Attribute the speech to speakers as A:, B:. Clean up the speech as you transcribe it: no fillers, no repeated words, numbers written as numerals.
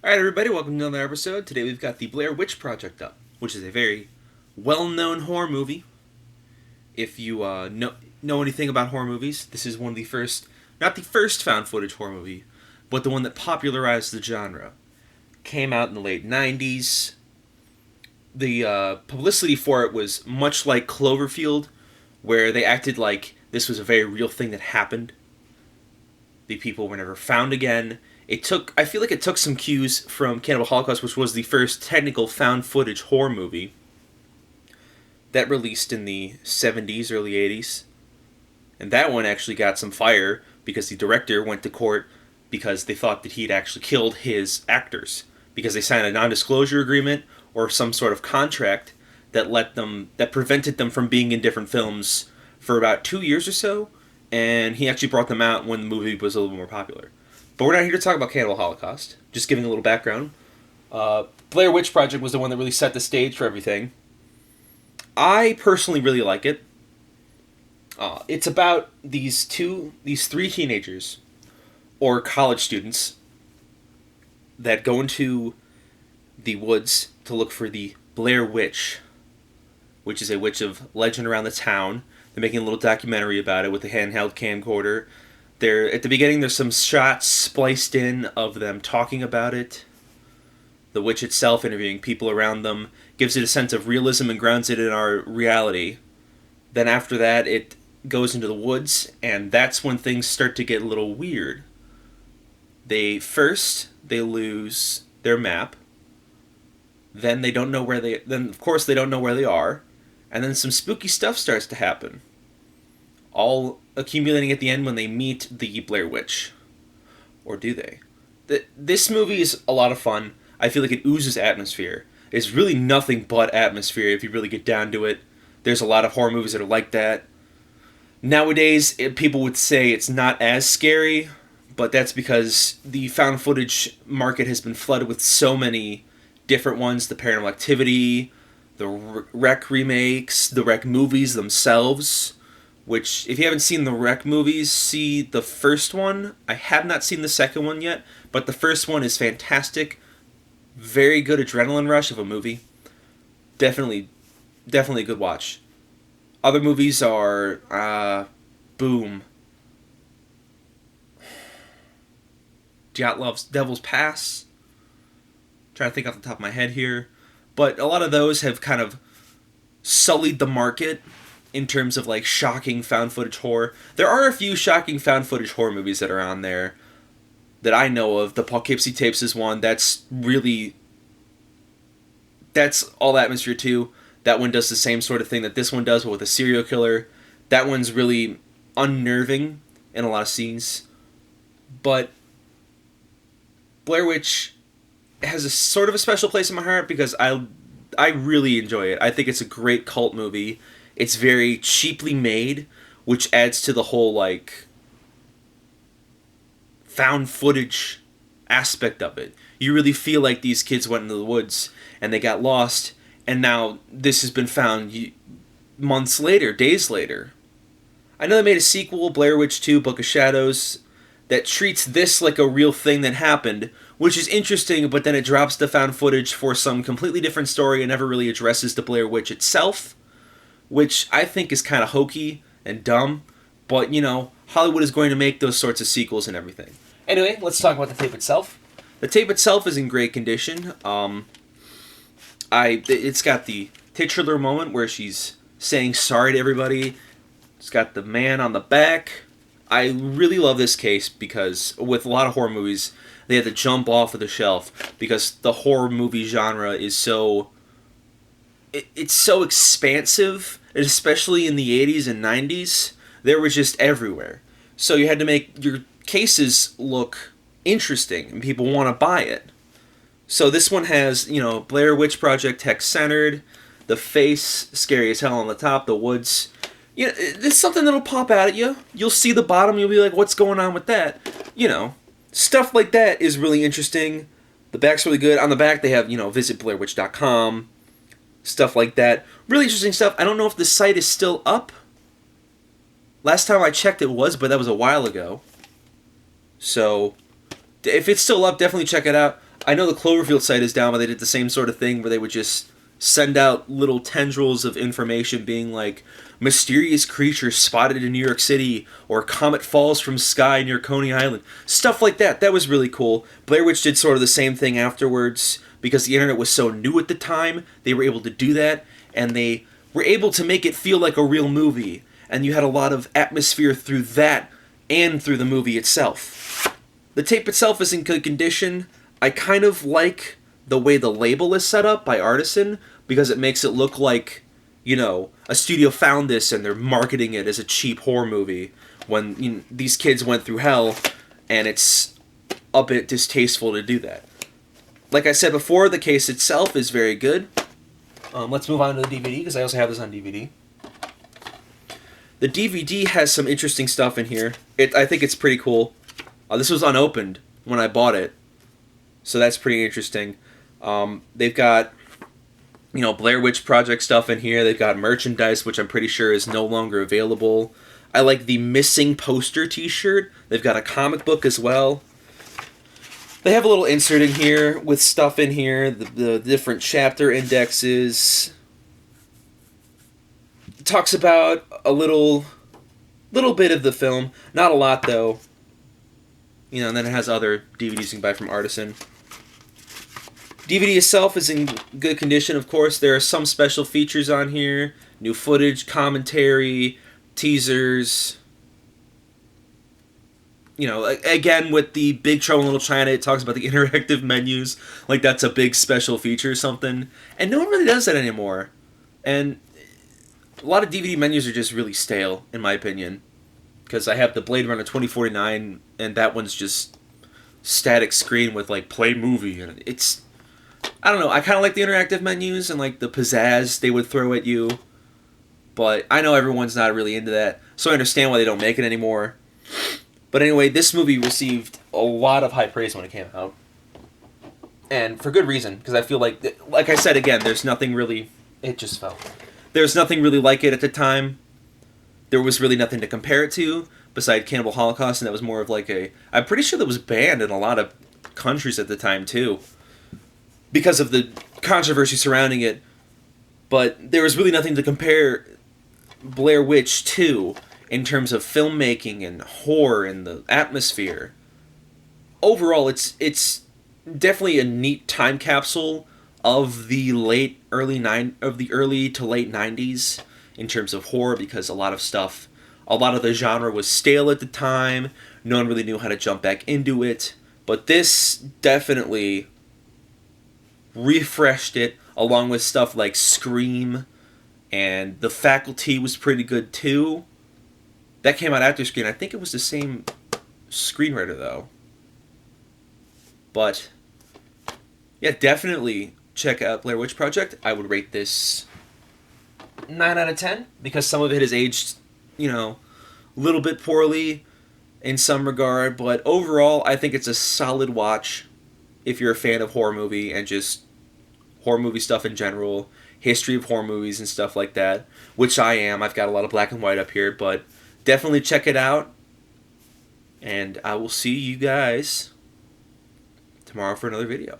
A: Alright, everybody, welcome to another episode. Today we've got the Blair Witch Project up, which is a very well-known horror movie. If you know anything about horror movies, this is one of the first, not the first found footage horror movie, but the one that popularized the genre. Came out in the late 90s. The publicity for it was much like Cloverfield, where they acted like this was a very real thing that happened. The people were never found again. I feel like it took some cues from Cannibal Holocaust, which was the first technical found footage horror movie that released in the 70s, early 80s. And that one actually got some fire because the director went to court because they thought that he'd actually killed his actors because they signed a non-disclosure agreement or some sort of contract that prevented them from being in different films for about 2 years or so, and he actually brought them out when the movie was a little more popular. But we're not here to talk about Cannibal Holocaust. Just giving a little background. Blair Witch Project was the one that really set the stage for everything. I personally really like it. It's about these three teenagers, or college students, that go into the woods to look for the Blair Witch, which is a witch of legend around the town. They're making a little documentary about it with a handheld camcorder. At the beginning, there's some shots spliced in of them talking about it. The witch itself interviewing people around them gives it a sense of realism and grounds it in our reality. Then after that, it goes into the woods, and that's when things start to get a little weird. They lose their map. Then they don't know where they. Then of course they don't know where they are, and then some spooky stuff starts to happen. All accumulating at the end when they meet the Blair Witch. Or do they? This movie is a lot of fun. I feel like it oozes atmosphere. It's really nothing but atmosphere if you really get down to it. There's a lot of horror movies that are like that. Nowadays, people would say it's not as scary, but that's because the found footage market has been flooded with so many different ones. The Paranormal Activity, the Wreck remakes, the Wreck movies themselves. Which, if you haven't seen the Wreck movies, see the first one. I have not seen the second one yet, but the first one is fantastic. Very good adrenaline rush of a movie. Definitely a good watch. Other movies are, Boom. Got Love's Devil's Pass. Trying to think off the top of my head here. But a lot of those have kind of sullied the market in terms of like shocking found footage horror. There are a few shocking found footage horror movies that are on there that I know of. The Poughkeepsie Tapes is one. That's all atmosphere too. That one does the same sort of thing that this one does, but with a serial killer. That one's really unnerving in a lot of scenes. But Blair Witch has a sort of a special place in my heart because I really enjoy it. I think it's a great cult movie. It's very cheaply made, which adds to the whole, like, found footage aspect of it. You really feel like these kids went into the woods and they got lost, and now this has been found months later, days later. I know they made a sequel, Blair Witch 2, Book of Shadows, that treats this like a real thing that happened, which is interesting, but then it drops the found footage for some completely different story and never really addresses the Blair Witch itself, which I think is kind of hokey and dumb, but, you know, Hollywood is going to make those sorts of sequels and everything. Anyway, let's talk about the tape itself. The tape itself is in great condition. It's got the titular moment where she's saying sorry to everybody. It's got the man on the back. I really love this case because with a lot of horror movies, they had to jump off of the shelf because the horror movie genre is so... It's so expansive, especially in the 80s and 90s. They were just everywhere. So you had to make your cases look interesting, and people want to buy it. So this one has, Blair Witch Project text-centered, the face, scary as hell on the top, the woods. It's something that'll pop out at you. You'll see the bottom, you'll be like, what's going on with that? Stuff like that is really interesting. The back's really good. On the back, they have, visit BlairWitch.com. Stuff like that. Really interesting stuff. I don't know if the site is still up. Last time I checked it was, but that was a while ago. So, if it's still up, definitely check it out. I know the Cloverfield site is down, but they did the same sort of thing where they would just send out little tendrils of information being like, mysterious creature spotted in New York City, or comet falls from sky near Coney Island. Stuff like that. That was really cool. Blair Witch did sort of the same thing afterwards, because the internet was so new at the time. They were able to do that, and they were able to make it feel like a real movie. And you had a lot of atmosphere through that and through the movie itself. The tape itself is in good condition. I kind of like the way the label is set up by Artisan, because it makes it look like, you know, a studio found this and they're marketing it as a cheap horror movie when, you know, these kids went through hell, and it's a bit distasteful to do that. Like I said before, the case itself is very good. Let's move on to the DVD, because I also have this on DVD. The DVD has some interesting stuff in here. I think it's pretty cool. This was unopened when I bought it, so that's pretty interesting. They've got, you know, Blair Witch Project stuff in here. They've got merchandise, which I'm pretty sure is no longer available. I like the missing poster t-shirt. They've got a comic book as well. They have a little insert in here with stuff in here, the different chapter indexes. It talks about a little bit of the film. Not a lot, though. You know, and then it has other DVDs you can buy from Artisan. DVD itself is in good condition, of course. There are some special features on here. New footage, commentary, teasers. You know, again, with the Big Trouble in Little China, it talks about the interactive menus. Like, that's a big special feature or something. And no one really does that anymore. And a lot of DVD menus are just really stale, in my opinion. Because I have the Blade Runner 2049, and that one's just static screen with, like, play movie. And it's... I don't know, I kind of like the interactive menus and, like, the pizzazz they would throw at you. But I know everyone's not really into that, so I understand why they don't make it anymore. But anyway, this movie received a lot of high praise when it came out. And for good reason, because I feel like I said again, there's nothing really... It just fell. There's nothing really like it at the time. There was really nothing to compare it to, besides Cannibal Holocaust, and that was more of like a... I'm pretty sure that was banned in a lot of countries at the time, too, because of the controversy surrounding it. But there was really nothing to compare Blair Witch to in terms of filmmaking and horror and the atmosphere. Overall, it's definitely a neat time capsule of the early to late 90s in terms of horror, because a lot of the genre was stale at the time. No one really knew how to jump back into it. But this definitely refreshed it, along with stuff like Scream, and The Faculty was pretty good too. That came out after Scream. I think it was the same screenwriter, though. But yeah, definitely check out Blair Witch Project. I would rate this 9 out of 10, because some of it has aged, you know, a little bit poorly in some regard, but overall I think it's a solid watch if you're a fan of horror movie and just horror movie stuff in general, history of horror movies and stuff like that, which I am. I've got a lot of black and white up here, but definitely check it out, and I will see you guys tomorrow for another video.